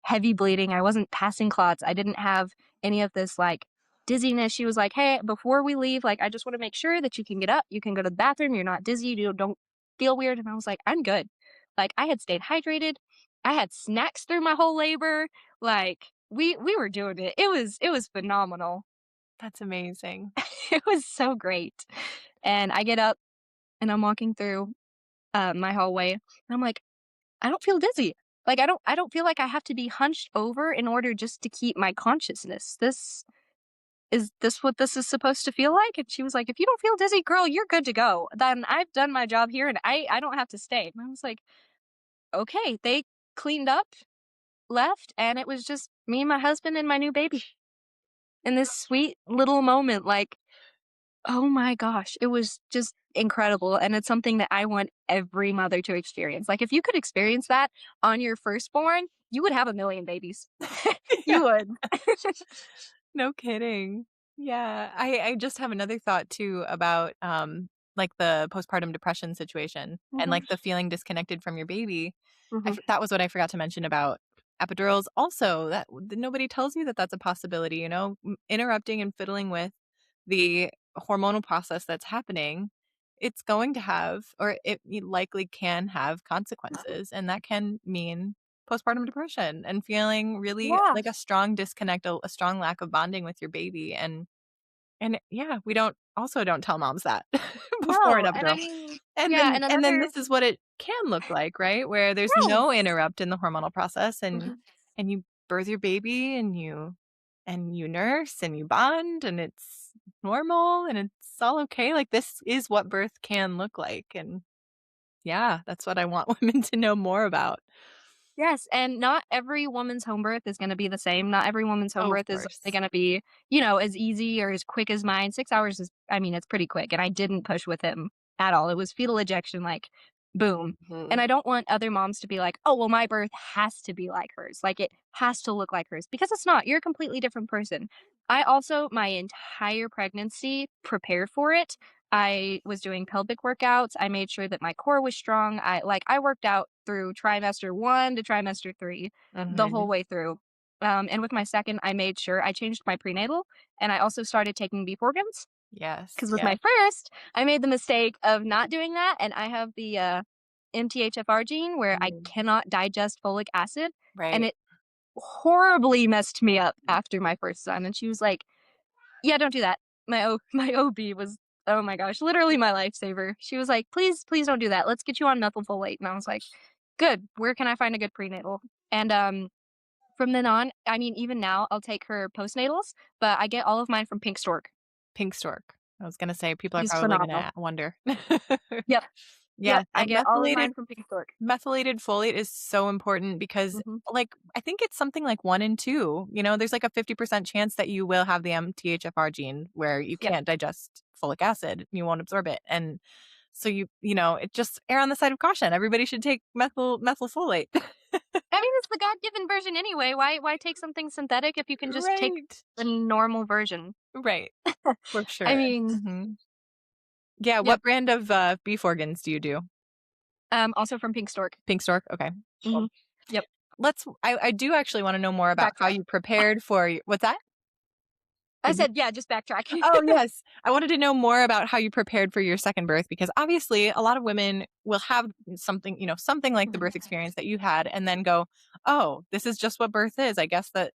[SPEAKER 2] heavy bleeding. I wasn't passing clots. I didn't have any of this like dizziness. She was like, hey, before we leave, like, I just want to make sure that you can get up, you can go to the bathroom, you're not dizzy, you don't feel weird. And I was like, I'm good. Like, I had stayed hydrated. I had snacks through my whole labor. Like, we were doing it. It was phenomenal.
[SPEAKER 1] That's amazing.
[SPEAKER 2] It was so great. And I get up and I'm walking through my hallway and I'm like, I don't feel dizzy. Like, I don't feel like I have to be hunched over in order just to keep my consciousness. Is this what this is supposed to feel like? And she was like, if you don't feel dizzy, girl, you're good to go. Then I've done my job here and I don't have to stay. And I was like, okay. They cleaned up, left, and it was just me, my husband, and my new baby. In this sweet little moment, like, Oh my gosh, it was just incredible, and it's something that I want every mother to experience. Like, if you could experience that on your firstborn, you would have a million babies.
[SPEAKER 1] Yeah.
[SPEAKER 2] You would.
[SPEAKER 1] No kidding. Yeah. I just have another thought too about like the postpartum depression situation and
[SPEAKER 2] Mhm,
[SPEAKER 1] like the feeling disconnected from your baby.
[SPEAKER 2] mhm.
[SPEAKER 1] That was what I forgot to mention about epidurals. Also, nobody tells you that that's a possibility, interrupting and fiddling with the hormonal process that's happening. It's going to have, or it likely can have consequences, and that can mean postpartum depression and feeling really
[SPEAKER 2] Yeah,
[SPEAKER 1] like a strong disconnect, a strong lack of bonding with your baby. And yeah, we don't tell moms that before an
[SPEAKER 2] no, and I
[SPEAKER 1] epidural.
[SPEAKER 2] mean
[SPEAKER 1] And
[SPEAKER 2] yeah,
[SPEAKER 1] then
[SPEAKER 2] and
[SPEAKER 1] and then
[SPEAKER 2] another
[SPEAKER 1] this is what it can look like, right? Where there's no
[SPEAKER 2] yes!
[SPEAKER 1] interrupt in the hormonal process,
[SPEAKER 2] Mhm.
[SPEAKER 1] and you birth your baby, and you nurse and you bond, and it's normal and it's all okay. Like, this is what birth can look like. And yeah, that's what I want women to know more about.
[SPEAKER 2] Yes, and not every woman's home birth is gonna be the same. Not every woman's home
[SPEAKER 1] Oh, of
[SPEAKER 2] birth is
[SPEAKER 1] course.
[SPEAKER 2] gonna be, as easy or as quick as mine. 6 hours is I mean, it's pretty quick, and I didn't push with him at all. It was fetal ejection, like, boom. And
[SPEAKER 1] Mhm.
[SPEAKER 2] I don't want other moms to be like, "Oh, well, my birth has to be like hers. Like, it has to look like hers," because it's not. You're a completely different person. I also, my entire pregnancy, prepared for it. I was doing pelvic workouts. I made sure that my core was strong. I worked out through trimester 1 to trimester 3, the whole
[SPEAKER 1] Mhm.
[SPEAKER 2] way through. And with my second, I made sure I changed my prenatal, and I also started taking beef organs.
[SPEAKER 1] Yes,
[SPEAKER 2] Because with my
[SPEAKER 1] yes.
[SPEAKER 2] first, I made the mistake of not doing that, and I have the, MTHFR gene where I
[SPEAKER 1] Mhm.
[SPEAKER 2] cannot digest folic acid, and
[SPEAKER 1] Right.
[SPEAKER 2] it horribly messed me up after my first son, and she was like, "Yeah, don't do that." My OB was, oh my gosh, literally my lifesaver. She was like, "Please, please don't do that. Let's get you on methylfolate." And I was like, "Good. Where can I find a good prenatal?" And, from then on, I mean, even now, I'll take her postnatals, but I get all of mine from Pink Stork.
[SPEAKER 1] Pink stork. I was gonna say people are
[SPEAKER 2] He's
[SPEAKER 1] probably
[SPEAKER 2] phenomenal.
[SPEAKER 1] gonna wonder.
[SPEAKER 2] Yep,
[SPEAKER 1] Yeah,
[SPEAKER 2] yep, I get all of mine from Pink Stork.
[SPEAKER 1] methylated folate is so important because,
[SPEAKER 2] Mhm.
[SPEAKER 1] like, I think it's something like 1 in 2, there's like a 50% chance that you will have the MTHFR gene where you
[SPEAKER 2] Yep.
[SPEAKER 1] can't digest folic acid, you won't absorb it, and so it just err on the side of caution. Everybody should take methylfolate.
[SPEAKER 2] I mean, it's the God-given version anyway. Why take something synthetic if you can just take
[SPEAKER 1] Right.
[SPEAKER 2] the normal version?
[SPEAKER 1] Right. For
[SPEAKER 2] I
[SPEAKER 1] sure.
[SPEAKER 2] mean,
[SPEAKER 1] Mhm. Yeah,
[SPEAKER 2] yep,
[SPEAKER 1] what brand of, beef organs do you do?
[SPEAKER 2] also from Pink Stork.
[SPEAKER 1] Pink stork? Okay.
[SPEAKER 2] Mhm.
[SPEAKER 1] Well,
[SPEAKER 2] Yep.
[SPEAKER 1] I do actually wanna know more about how
[SPEAKER 2] Backtrack.
[SPEAKER 1] you prepared for your what's that?
[SPEAKER 2] I
[SPEAKER 1] Did you
[SPEAKER 2] said, yeah, just backtrack.
[SPEAKER 1] Oh, yes. I wanted to know more about how you prepared for your second birth because obviously a lot of women will have something like the
[SPEAKER 2] Mhm.
[SPEAKER 1] birth experience that you had and then go, "Oh, this is just what birth is. I guess that,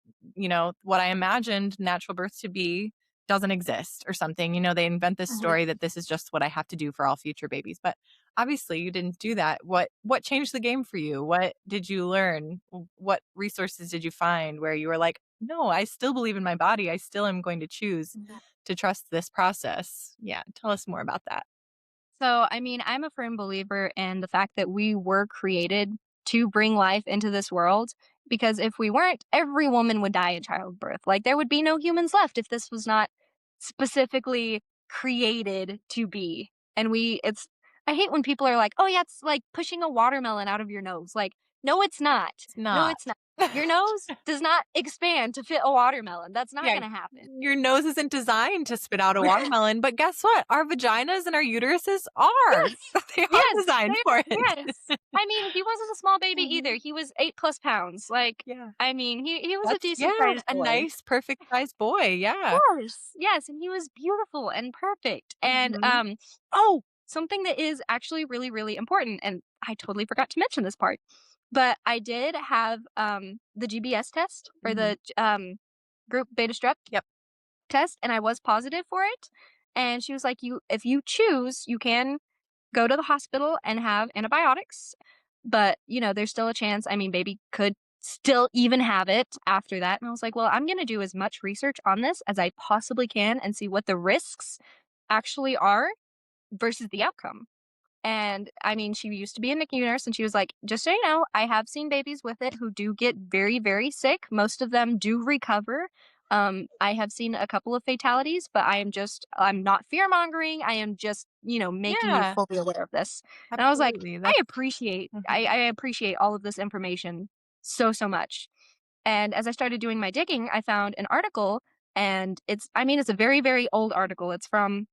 [SPEAKER 1] what I imagined natural birth to be doesn't exist," or something. They invent this
[SPEAKER 2] Mhm.
[SPEAKER 1] story that this is just what I have to do for all future babies. But obviously you didn't do that. What changed the game for you? What did you learn? What resources did you find where you were like, "No, I still believe in my body. I still am going to choose to trust this process." Yeah, tell us more about that.
[SPEAKER 2] So, I mean, I'm a firm believer in the fact that we were created to bring life into this world because if we weren't, every woman would die in childbirth. Like, there would be no humans left if this was not specifically created to be. I hate when people are like, oh, yeah, it's like pushing a watermelon out of your nose. Like, no, it's not.
[SPEAKER 1] It's
[SPEAKER 2] No,
[SPEAKER 1] not.
[SPEAKER 2] it's not. Your nose does not expand to fit a watermelon. That's not
[SPEAKER 1] Yeah,
[SPEAKER 2] going to happen.
[SPEAKER 1] your nose isn't designed to spit out a watermelon, but guess what? Our vaginas and our uteruses are.
[SPEAKER 2] Yes.
[SPEAKER 1] They are
[SPEAKER 2] Yes.
[SPEAKER 1] designed for it.
[SPEAKER 2] Yes. I mean, he wasn't a small baby either.
[SPEAKER 1] Mhm.
[SPEAKER 2] He was 8 plus pounds. Like,
[SPEAKER 1] Yeah.
[SPEAKER 2] I mean, he was a
[SPEAKER 1] That's
[SPEAKER 2] decent
[SPEAKER 1] yeah,
[SPEAKER 2] sized
[SPEAKER 1] a
[SPEAKER 2] boy.
[SPEAKER 1] nice perfect sized boy, yeah.
[SPEAKER 2] Yes. Yes, and he was beautiful and perfect. And
[SPEAKER 1] Mhm.
[SPEAKER 2] oh, something that is actually really really important and I totally forgot to mention this part. But I did have the GBS test or
[SPEAKER 1] Mhm.
[SPEAKER 2] the group beta strep
[SPEAKER 1] Yep.
[SPEAKER 2] test and I was positive for it. And she was like, "You if you choose, you can go to the hospital and have antibiotics. But, there's still a chance. I mean, baby could still even have it after that." And I was like, well, I'm going to do as much research on this as I possibly can and see what the risks actually are versus the outcome. And I mean, she used to be a NICU nurse, and she was like, just so you know, I have seen babies with it who do get very, very sick. Most of them do recover. I have seen a couple of fatalities, but I'm not fear-mongering, I am just, making you
[SPEAKER 1] Yeah,
[SPEAKER 2] fully aware of this. And I was like,
[SPEAKER 1] absolutely. That's
[SPEAKER 2] I appreciate all of this information so, so much. And as I started doing my digging, I found an article, and it's a very, very old article. It's from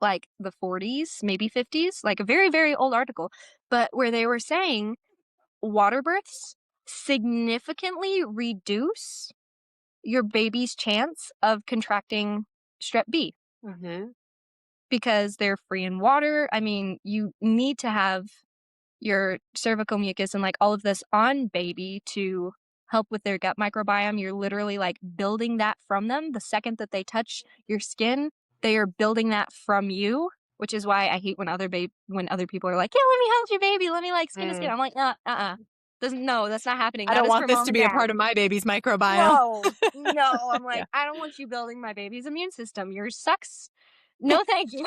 [SPEAKER 2] like the 40s, maybe 50s, like a very, very old article, but where they were saying water births significantly reduce your baby's chance of contracting strep B
[SPEAKER 3] Mhm.
[SPEAKER 2] because they're free in water. I mean, you need to have your cervical mucus and like all of this on baby to help with their gut microbiome. You're literally like building that from them. The second that they touch your skin, they are building that from you, which is why I hate when when other people are like, "Yeah, let me hold your baby. Let me like skin to skin."
[SPEAKER 3] Mm.
[SPEAKER 2] I'm like, uh. Doesn't No, that's not happening.
[SPEAKER 1] I
[SPEAKER 2] That
[SPEAKER 1] don't
[SPEAKER 2] is
[SPEAKER 1] want
[SPEAKER 2] for
[SPEAKER 1] this
[SPEAKER 2] mom
[SPEAKER 1] to
[SPEAKER 2] and
[SPEAKER 1] be a
[SPEAKER 2] dad.
[SPEAKER 1] part of my baby's microbiome.
[SPEAKER 2] No, no. I'm
[SPEAKER 1] Yeah.
[SPEAKER 2] like, I don't want you building my baby's immune system. Yours sucks. No, thank you.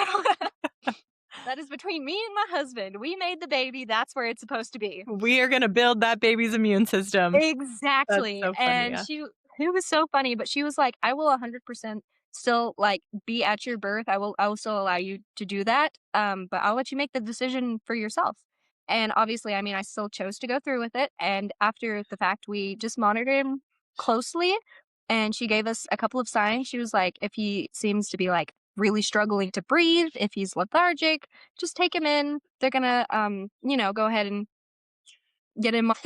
[SPEAKER 2] That is between me and my husband. We made the baby. That's where it's supposed to be.
[SPEAKER 1] We are going to build that baby's immune system. That's
[SPEAKER 2] Exactly.
[SPEAKER 1] so funny.
[SPEAKER 2] And
[SPEAKER 1] Yeah.
[SPEAKER 2] it was so funny, but she was like, I will 100% still like be at your birth. I will still allow you to do that. But I'll let you make the decision for yourself. And obviously, I mean, I still chose to go through with it. And after the fact, we just monitored him closely. And she gave us a couple of signs. She was like, if he seems to be like really struggling to breathe, if he's lethargic, just take him in. They're gonna, go ahead and get him hooked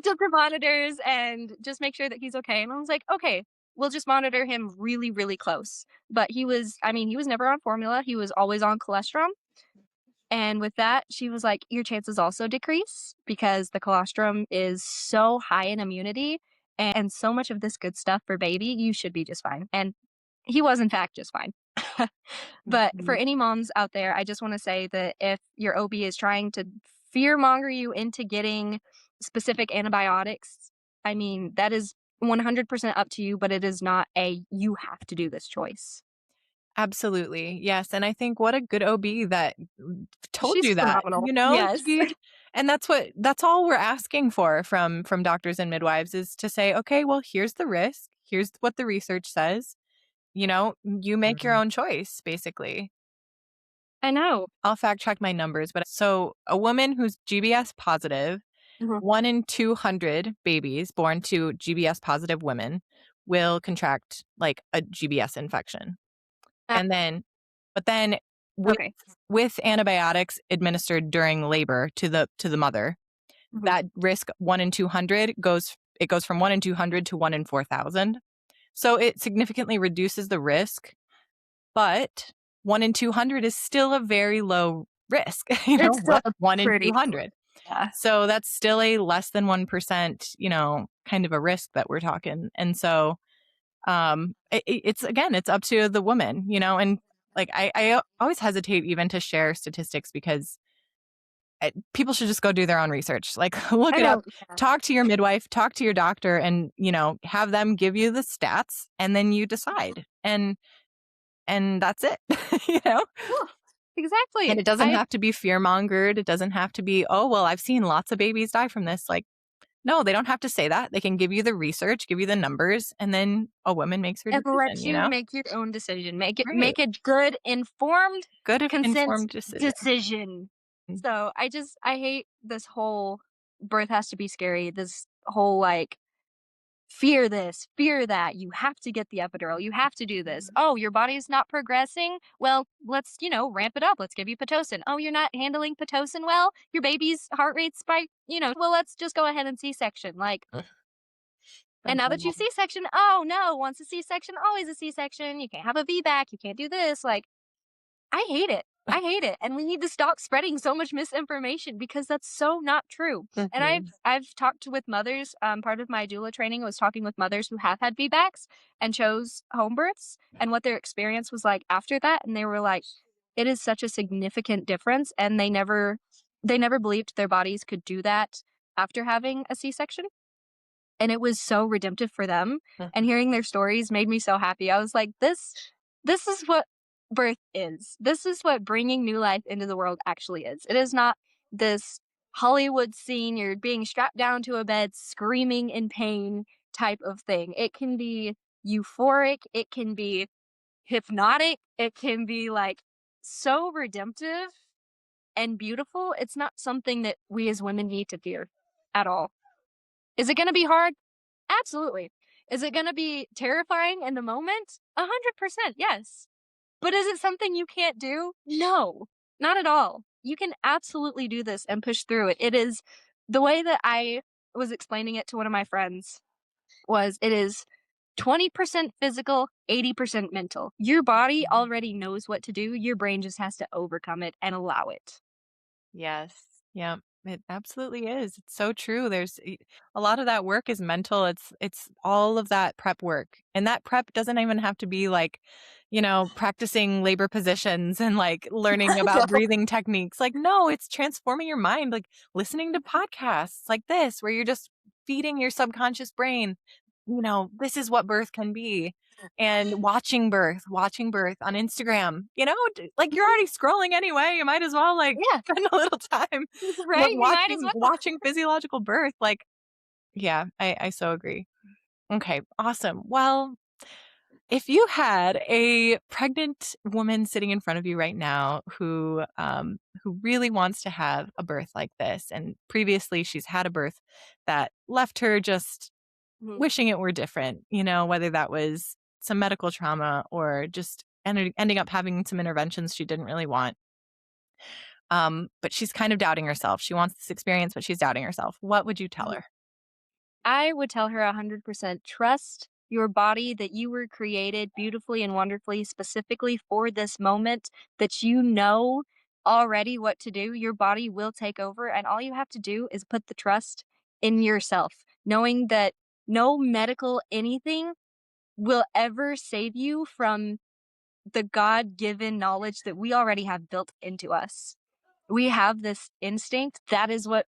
[SPEAKER 2] up to monitors and just make sure that he's okay. And I was like, okay, we'll just monitor him really, really close. But he was never on formula. He was always on colostrum. And with that, she was like, your chances also decrease because the colostrum is so high in immunity and so much of this good stuff for baby. You should be just fine. And he was, in fact, just fine. But for
[SPEAKER 3] Mhm.
[SPEAKER 2] any moms out there, I just want to say that if your OB is trying to fear monger you into getting specific antibiotics, I mean, that is 100% up to you, but it is not you have to do this choice.
[SPEAKER 1] Absolutely. Yes. And I think what a good OB that told
[SPEAKER 2] She's
[SPEAKER 1] you that,
[SPEAKER 2] phenomenal. Yes.
[SPEAKER 1] and that's all we're asking for from doctors and midwives is to say, okay, well, here's the risk. Here's what the research says. You make your
[SPEAKER 3] Mhm.
[SPEAKER 1] own choice, basically.
[SPEAKER 2] I know.
[SPEAKER 1] I'll fact check my numbers, but so a woman who's GBS positive,
[SPEAKER 2] Mhm.
[SPEAKER 1] 1 in 200 babies born to GBS positive women will contract like a GBS infection.
[SPEAKER 2] Uh,
[SPEAKER 1] And then, but then with
[SPEAKER 2] okay.
[SPEAKER 1] with antibiotics administered during labor to the mother,
[SPEAKER 2] Mhm.
[SPEAKER 1] that risk 1 in 200 goes from 1 in 200 to 1 in 4,000. So it significantly reduces the risk, but 1 in 200 is still a very low risk.
[SPEAKER 2] It's still
[SPEAKER 1] What's 1 in
[SPEAKER 2] pretty.
[SPEAKER 1] 200?
[SPEAKER 2] Yeah.
[SPEAKER 1] So that's still a less than 1%, kind of a risk that we're talking. And so it's again, it's up to the woman, and like I always hesitate even to share statistics because people should just go do their own research. Like look
[SPEAKER 2] I
[SPEAKER 1] it up,
[SPEAKER 2] know. Yeah.
[SPEAKER 1] talk to your midwife, talk to your doctor, and have them give you the stats, and then you decide. And that's it. you know
[SPEAKER 2] Yeah, exactly.
[SPEAKER 1] and it doesn't have to be fear mongered. It doesn't have to be, oh well, I've seen lots of babies die from this. Like, no, they don't have to say that. They can give you the research, give you the numbers, and then a woman makes her
[SPEAKER 2] And
[SPEAKER 1] decision,
[SPEAKER 2] let you make your own decision.
[SPEAKER 1] Right.
[SPEAKER 2] Make a good, informed
[SPEAKER 1] Good
[SPEAKER 2] consent
[SPEAKER 1] informed decision.
[SPEAKER 2] decision. So I hate this whole birth has to be scary. This whole like fear this, fear that. You have to get the epidural. You have to do this. Oh, your body's not progressing. Well, let's, ramp it up. Let's give you Pitocin. Oh, you're not handling Pitocin well. Your baby's heart rate spike, well, let's just go ahead and C-section. Like, and now that you C-section, oh no, once a C-section, always a C-section. You can't have a VBAC. You can't do this. Like, I hate it. I hate it. And we need to stop spreading so much misinformation because that's so not true. And I've talked with mothers. Part of my doula training was talking with mothers who have had VBACs and chose home births and what their experience was like after that. And they were like, it is such a significant difference. And they never believed their bodies could do that after having a C-section. And it was so redemptive for them. And hearing their stories made me so happy. I was like, this is what birth is. This is what bringing new life into the world actually is. It is not this Hollywood scene, you're being strapped down to a bed, screaming in pain type of thing. It can be euphoric, it can be hypnotic, it can be like so redemptive and beautiful. It's not something that we as women need to fear at all. Is it going to be hard? Absolutely. Is it going to be terrifying in the moment? 100%, yes. But is it something you can't do? No, not at all. You can absolutely do this and push through it. It is the way that I was explaining it to one of my friends was it is 20% physical, 80% mental. Your body already knows what to do. Your brain just has to overcome it and allow it.
[SPEAKER 1] Yes. Yeah. It absolutely is. It's so true. A lot of that work is mental. It's all of that prep work. And that prep doesn't even have to be like, practicing labor positions and like learning about breathing techniques. Like, no, it's transforming your mind, like listening to podcasts like this, where you're just feeding your subconscious brain, this is what birth can be. And watching birth on Instagram, like you're already scrolling anyway. You might as well like
[SPEAKER 2] Yeah.
[SPEAKER 1] spend a little time
[SPEAKER 2] Right? You might as well.
[SPEAKER 1] watching physiological birth. Like, yeah, I so agree. Okay, awesome. Well, if you had a pregnant woman sitting in front of you right now who really wants to have a birth like this, and previously she's had a birth that left her just wishing it were different, whether that was some medical trauma or just ending up having some interventions she didn't really want. But she's kind of doubting herself. She wants this experience, but she's doubting herself. What would you tell her?
[SPEAKER 2] I would tell her 100% trust your body, that you were created beautifully and wonderfully, specifically for this moment, that you know already what to do. Your body will take over, and all you have to do is put the trust in yourself, knowing that no medical anything will ever save you from the God-given knowledge that we already have built into us. We have this instinct. That's what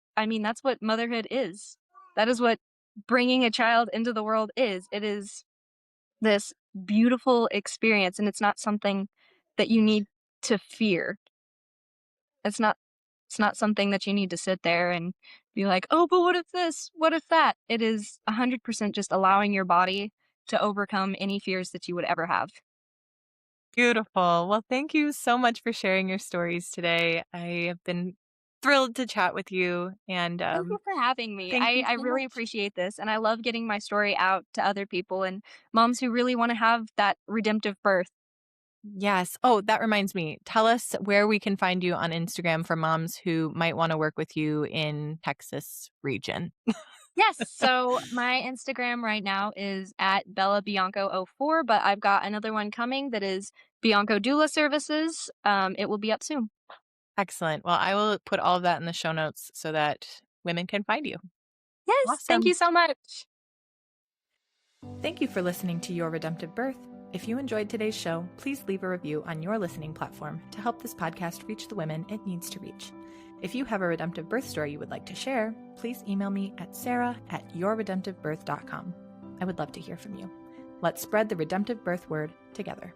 [SPEAKER 2] motherhood is. That is what bringing a child into the world is. It is this beautiful experience, and it's not something that you need to fear. It's not something that you need to sit there and be like, "Oh, but what if this? What if that?" It is 100% just allowing your body to overcome any fears that you would ever have.
[SPEAKER 1] Beautiful. Well, thank you so much for sharing your stories today. I have been thrilled to chat with you, and
[SPEAKER 2] Thank you for having me.
[SPEAKER 1] thank you
[SPEAKER 2] I
[SPEAKER 1] so
[SPEAKER 2] really
[SPEAKER 1] much.
[SPEAKER 2] appreciate this, and I love getting my story out to other people and moms who really want to have that redemptive birth.
[SPEAKER 1] Yes. Oh, that reminds me. Tell us where we can find you on Instagram for moms who might want to work with you in Texas region.
[SPEAKER 2] Yes, so my Instagram right now is at BellaBianco04, but I've got another one coming that is Bianco Doula Services. It will be up soon.
[SPEAKER 1] Excellent. Well, I will put all of that in the show notes so that women can find you.
[SPEAKER 2] Yes, thank
[SPEAKER 1] Awesome.
[SPEAKER 2] you so much.
[SPEAKER 1] Thank you for listening to Your Redemptive Birth. If you enjoyed today's show, please leave a review on your listening platform to help this podcast reach the women it needs to reach. If you have a redemptive birth story you would like to share, please email me at sarah@yourredemptivebirth.com. I would love to hear from you. Let's spread the redemptive birth word together.